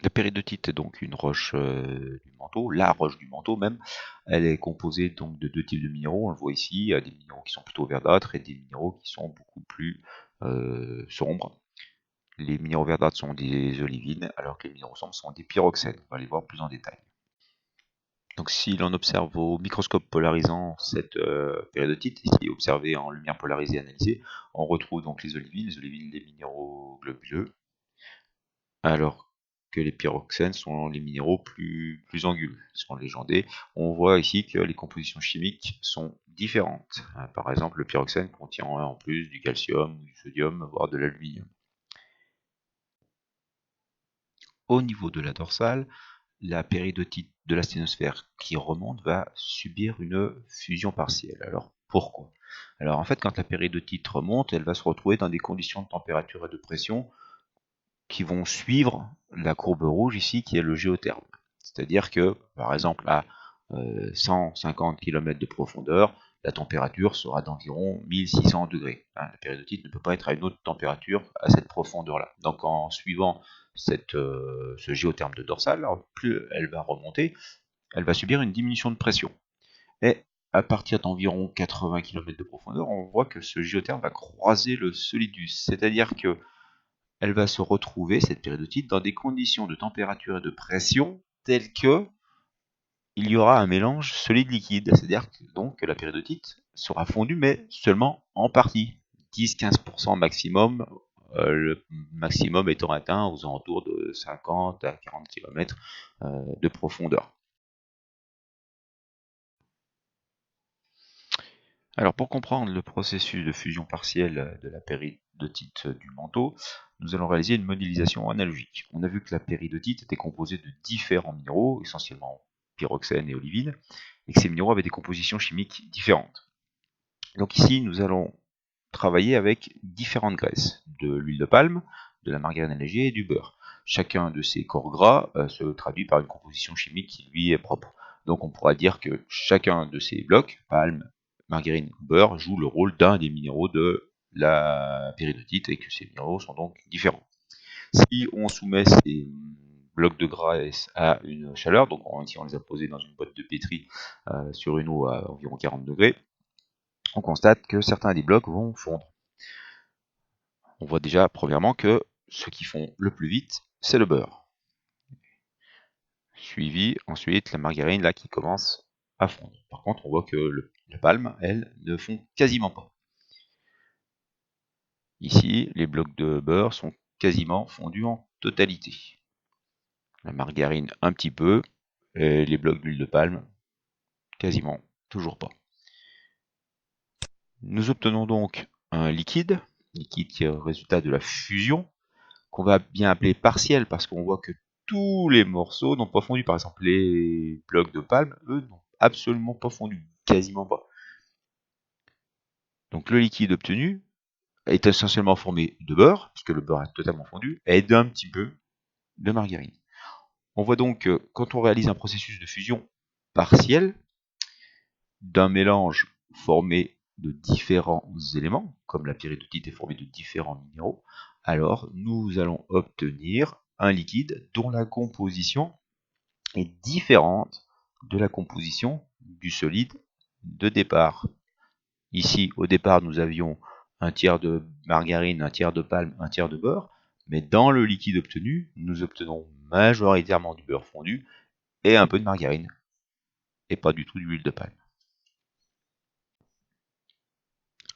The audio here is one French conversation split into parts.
La péridotite est donc une roche du manteau, la roche du manteau même. Elle est composée donc de deux types de minéraux, on le voit ici, il y a des minéraux qui sont plutôt verdâtres et des minéraux qui sont beaucoup plus sombres. Les minéraux verdâtres sont des olivines, alors que les minéraux sombres sont des pyroxènes. On va les voir plus en détail. Donc si l'on observe au microscope polarisant cette péridotite, ici observée en lumière polarisée analysée, on retrouve donc les olivines, les minéraux globuleux, alors que les pyroxènes sont les minéraux plus anguleux, sont légendés. On voit ici que les compositions chimiques sont différentes. Par exemple, le pyroxène contient en plus du calcium, du sodium, voire de l'aluminium. Au niveau de la dorsale, la péridotite de la sténosphère qui remonte va subir une fusion partielle. Alors pourquoi? Alors en fait, quand la péridotite remonte, elle va se retrouver dans des conditions de température et de pression qui vont suivre la courbe rouge ici, qui est le géotherme. C'est-à-dire que, par exemple, à 150 km de profondeur, la température sera d'environ 1600 degrés. La péridotite ne peut pas être à une autre température à cette profondeur-là. Donc en suivant ce géotherme de dorsale, alors, plus elle va remonter, elle va subir une diminution de pression. Et à partir d'environ 80 km de profondeur, on voit que ce géotherme va croiser le solidus. C'est-à-dire que elle va se retrouver, cette péridotite, dans des conditions de température et de pression telles que il y aura un mélange solide-liquide. C'est-à-dire que, donc, que la péridotite sera fondue, mais seulement en partie. 10-15% maximum, le maximum étant atteint aux alentours de 50 à 40 km de profondeur. Alors pour comprendre le processus de fusion partielle de la péridotite du manteau, nous allons réaliser une modélisation analogique. On a vu que la péridotite était composée de différents minéraux, essentiellement pyroxène et olivine, et que ces minéraux avaient des compositions chimiques différentes. Donc ici, nous allons travailler avec différentes graisses, de l'huile de palme, de la margarine allégée et du beurre. Chacun de ces corps gras se traduit par une composition chimique qui lui est propre. Donc on pourra dire que chacun de ces blocs, palme, margarine ou beurre, joue le rôle d'un des minéraux de la péridotite et que ces minéraux sont donc différents. Si on soumet ces blocs de graisse à une chaleur, donc ici on les a posés dans une boîte de pétri sur une eau à environ 40 degrés, on constate que certains des blocs vont fondre. On voit déjà premièrement que ceux qui font le plus vite, c'est le beurre. Suivi ensuite la margarine là qui commence à fondre. Par contre, on voit que la palme, elles, ne fond quasiment pas. Ici, les blocs de beurre sont quasiment fondus en totalité. La margarine un petit peu, et les blocs d'huile de palme, quasiment toujours pas. Nous obtenons donc un liquide qui est le résultat de la fusion, qu'on va bien appeler partiel, parce qu'on voit que tous les morceaux n'ont pas fondu. Par exemple, les blocs de palme, eux, n'ont absolument pas fondu, quasiment pas. Donc le liquide obtenu est essentiellement formé de beurre, puisque le beurre est totalement fondu, et d'un petit peu de margarine. On voit donc que quand on réalise un processus de fusion partielle d'un mélange formé de différents éléments, comme la péridotite est formée de différents minéraux, alors nous allons obtenir un liquide dont la composition est différente de la composition du solide de départ. Ici, au départ, nous avions un tiers de margarine, un tiers de palme, un tiers de beurre, mais dans le liquide obtenu, nous obtenons majoritairement du beurre fondu et un peu de margarine, et pas du tout d'huile de palme.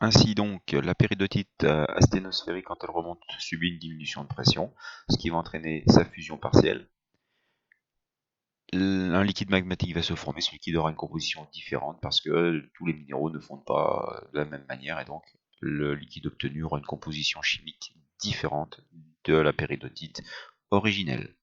Ainsi donc, la péridotite asténosphérique, quand elle remonte, subit une diminution de pression, ce qui va entraîner sa fusion partielle. Un liquide magmatique va se former, ce liquide aura une composition différente parce que tous les minéraux ne fondent pas de la même manière et donc le liquide obtenu aura une composition chimique différente de la péridotite originelle.